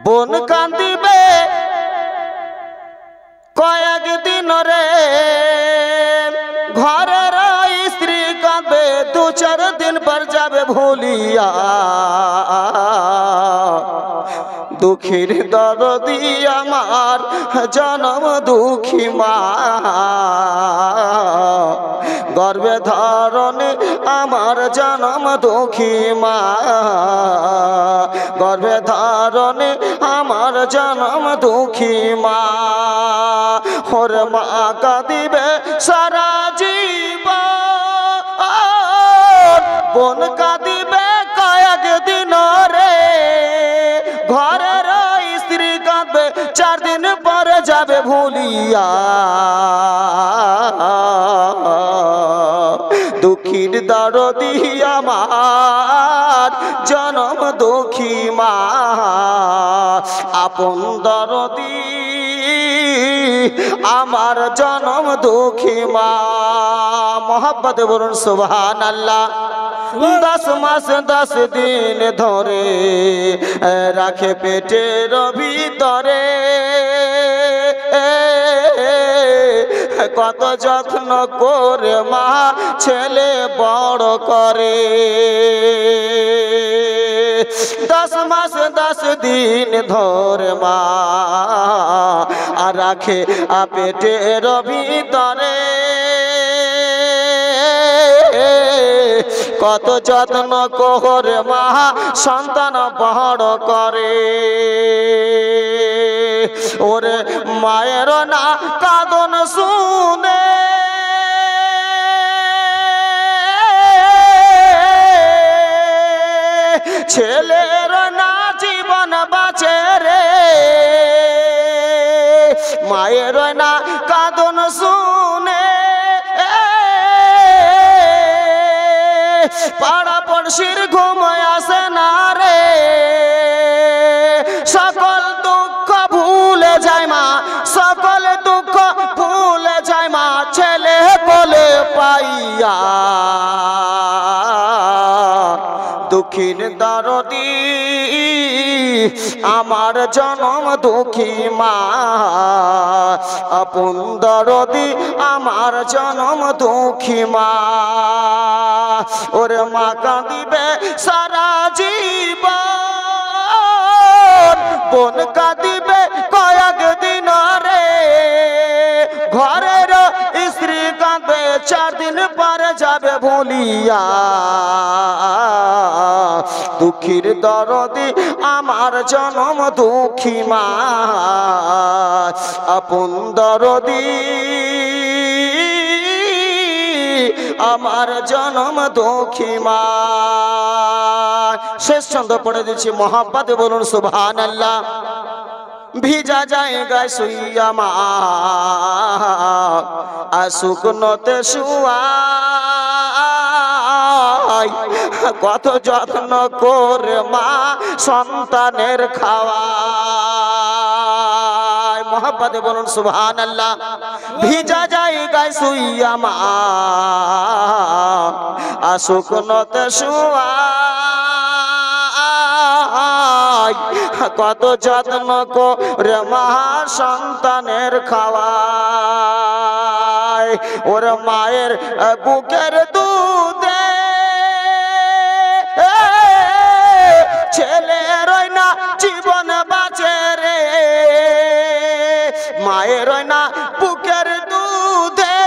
বোন কান্দিবে কয়েকদিন রে, ঘরের স্ত্রী কাঁদবে 2-4 দিন পর যাবে ভুলিয়া। দুঃখীর দরদি আমার জনম দুঃখী মা, গর্ভে ধারণে আমার জনম দুঃখী মা, গর্ভে ধারণে আমার জনম দুঃখী মা। ওর মা কাঁদিবে সারা জীবন, বোন কাঁদিবে কয়েকদিন রে, ঘরের স্ত্রী কাঁদবে 4 দিন পরে যাবে ভুলিয়া। দুঃখীর দরদি আমার জনম দুঃখী মা, আপন দরদি আমার জনম দুঃখী মা। মোহাব্বতে বলুন সুবহানাল্লাহ। 10 মাস 10 দিন ধরে রাখে পেটের ভিতরে, কত যত্ন করে মা ছেলে বড় করে। 10 মাস 10 দিন ধরে মা রাখে পেটের ভিতরে, কত যত্ন করে মা সন্তান বড় করে। ওরে মায়ের না কাঁদন শুনে ছেলের না জীবন বাঁচে রে, মায়ের না কাঁদন শুনে পাড়া পড়শির ঘুম আসে না রে, সকল দুঃখ ভুলে যায় মা, সকল দুঃখ ভুলে যায় মা ছেলে বলে পাইয়া। দুঃখীর দরদি আমার জনম দুঃখী মা, আপন দরদি আমার জনম দুঃখী মা। ওরে মা কাঁদিবে সারা জীবন, বোন কাঁদিবে কয়েকদিন রে, ঘরের স্ত্রী কাঁদবে 4 দিন পরে যাবে ভুলিয়া। দুঃখীর দরদি আমার জনম দুঃখী মা, আপন দরদি আমার জনম দুঃখী মা। শেষ ছন্দ পড়ে দিচ্ছি, মোহাব্বতে বলুন সুবহানাল্লাহ। ভিজা জায়গায় শুইয়া মা শুকনোতে শুয়া, কত যত্ন করে মা সন্তানের খাওয়া। মোহাব্বতে বলুন সুবহানাল্লাহ। ভিজা জায়গায় শুইয়া মা শুকনোতে শুয়া, কত যত্ন করে মা সন্তানের খাওয়ায়। ওর মায়ের বুকের দুধে ছেলের না জীবন বাঁচে রে, মায়ের না বুকের দুধে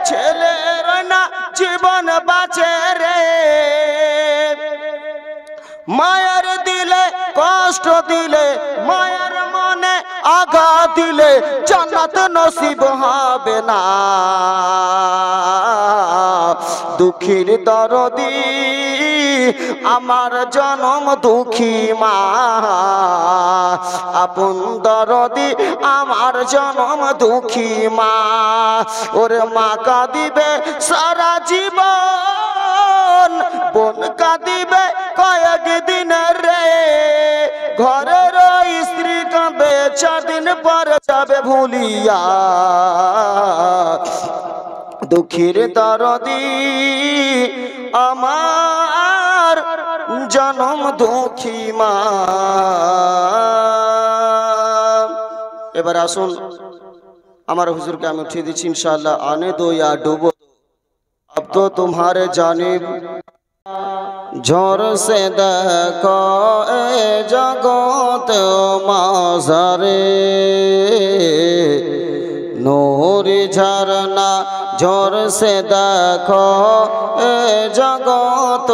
ছেলের না জীবন বাঁচে রে। মায়ের দিলে কষ্ট দিলে, মায়ের মনে আঘাত দিলে জান্নাত নসিব হবে না। দুঃখীর দরদি আমার জনম দুঃখী মা, আপন দরদি আমার জনম দুঃখী মা। ওরে মা কাঁদিবে সারা জীবন, বোন কাঁদিবে কয়েকদিন রে, ঘরের স্ত্রী কাঁদবে 4 দিন পর যাবে ভুলিয়া। দুঃখীর দরদি আমার জনম দুঃখী মা। এবার আসুন আমার হুজুরকে আমি উঠিয়ে দিচ্ছি ইনশাআল্লাহ। আনে দো ইয়া ডুবো अब तो तुम्हारे जानिब जोर से देखो ए जगत माज़ारे नूरी झरना जोर से देखो ए जगत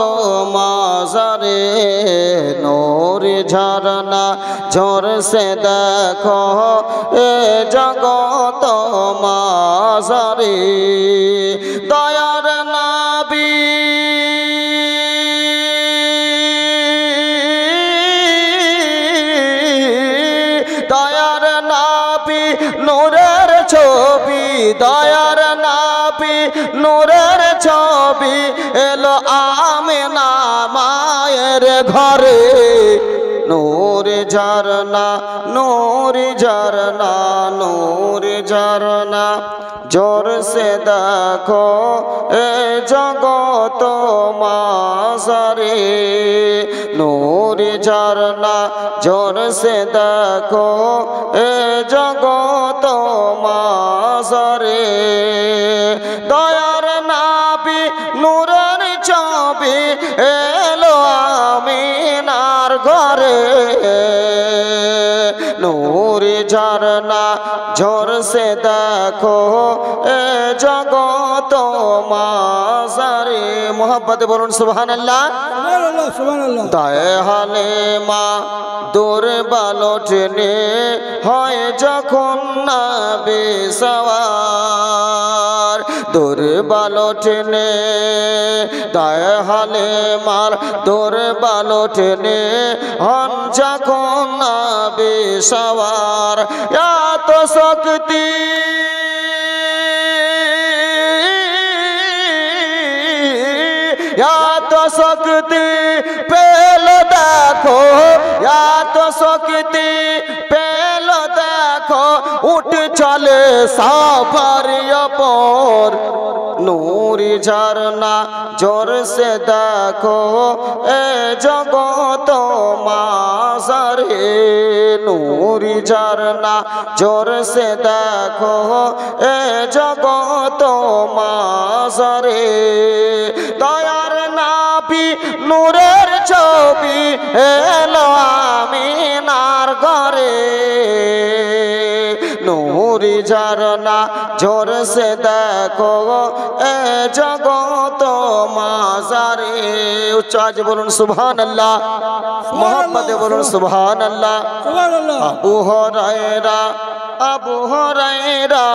माज़ारे नूरी झरना जोर से देखो ए जगत माज़ारे दयार नबी दयार नबी नूरेर छवि दयार नबी नूरेर छवि एलो आमिना माয়ের ঘরে नूर झरना नूर झरना नूर झरना जोर से देखो ए जगत माज़ारे नूर झरना जोर से देखो ए जगत माज़ारे दयार नबी नूरेर छवि एलो आमिनार घरे नूर झरना जोर से देखो ए जगत माज़ारे मोहब्बत बोलुन सुबहानाल्लाह सुबहानाल्लाह दाए हाले मा दूर बालोटने হয় যখন নবী সওয়ার दूर बालोटने दाए हाले मार दूर बालोटने हन যখন নবী সওয়ার या तो शक्ति या तो शक्ति पेलो देखो या तो शक्ति पेलो देखो उठ चले सफरिया पर नूरी झरना जोर से देखो ए जगत माज़ारे नूरी झरना जोर से देखो ए जगत माज़ारे दयार नबी नूरेर छवि एलो आमिनार घरे नूरी झरना जोर से देखो ए जगत माज़ारे उच्च आज बोलुन सुबहानाल्लाह मोहब्बत बोलुन सुबहानाल्लाह अबू हुरैरा अबू हुरैरा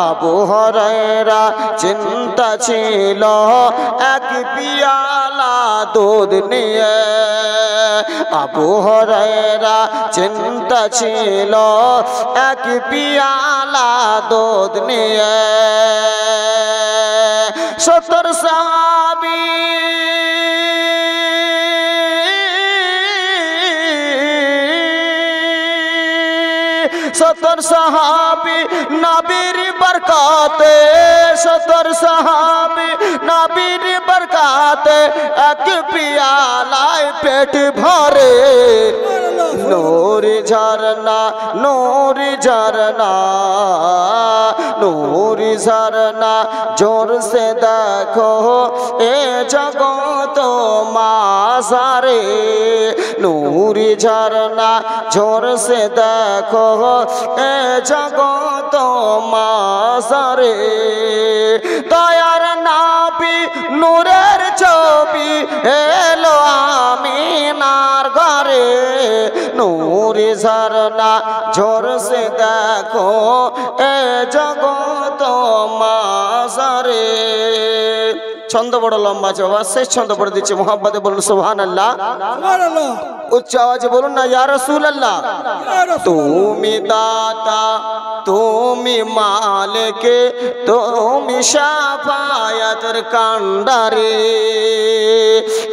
अबू हुरैरा चिंता छिलो एक पियाला दूध निये अबू हुरैरा चिंता छिलो एक पियाला दूध निये 70 साहाबी 70 साहाबी नबीर बरकाते 70 साहाबी नबीर बरकाते एक पियालाय पेट भरे नूर झरना नूर झरना नूर झरना जोर से देखो ए जगत माज़ारे नूर झरना जोर से देखो ए जगत माज़ारे दयार नबी नूरेर छवि एलो आमिनार घरे नूर झरना जोर से देखो ए जगत माज़ारे छंद बड़ लम्बा बाबा शेष छंद पढ़ दीजिए मोहब्बत बोलूं सुबहानाल्लाह उच्च आवाज बोलूं ना या रसूल अल्लाह तुमी दाता तुमी मालिक तुमी शाफायतर कांडारे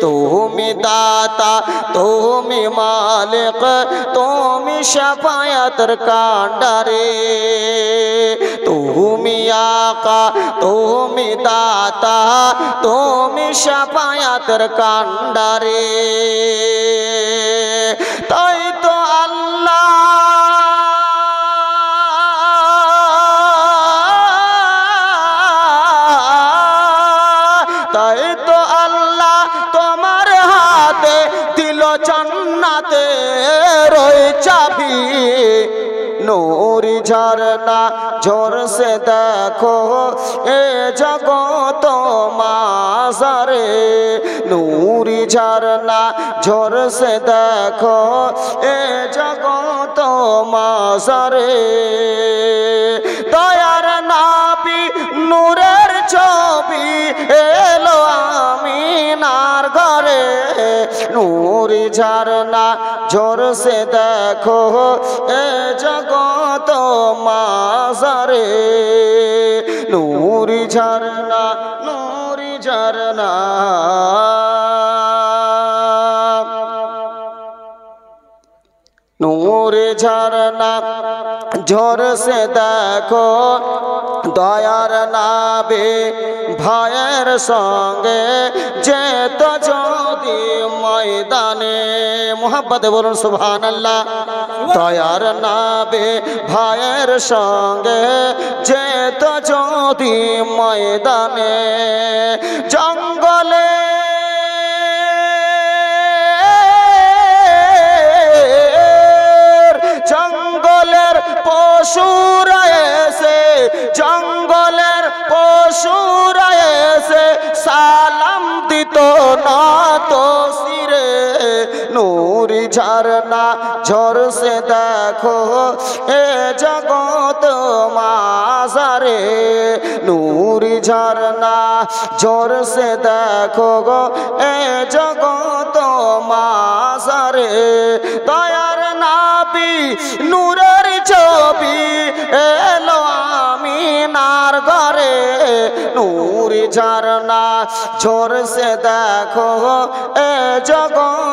तुमी दाता तुमी তুমি মালিক তুমি শাফায়াতের কান্ডারে তুমি আকা তুমি দাতা তুমি শাফায়াতের কান্ডারে তাই তো আল্লাহ তাই তো আল্লাহ তোমার হাতে দিল জান্নাতে রই চাবি নূরি ঝরনা জোর সে দেখো এ জগত মাজারে নূরি ঝরনা জোর সে দেখো এ জগত মাজারে দয়ার নাবি নূরের ছবি এলো আমিনার ঘরে নূরি ঝরনা জোর সে দেখো এ জগত মাজারে নূরি ঝরনা নূরি ঝরনা ঝোর সে দেখো দয়ার নাবি ভাইয়ের সঙ্গে যেত যদি ময়দানে মোহাম্মদে বলুন সুবহানাল্লাহ দয়ার নাবি ভাইয়ের সঙ্গে যেত যদি ময়দানে জঙ্গলে জঙ্গলের পশুরা এসে জঙ্গলের পশুরা এসে সালাম দিত না তো সিরে নূরি ঝরনা ঝোর সে দেখো এ জগত মাজারে নূরি ঝরনা ঝোর সে দেখো গো এ জগত মাজারে দয়ার নাবি নূরের ছবি এলো আমিনার ঘরে নূরি ঝরনা ঝোর সে দেখো এ জগত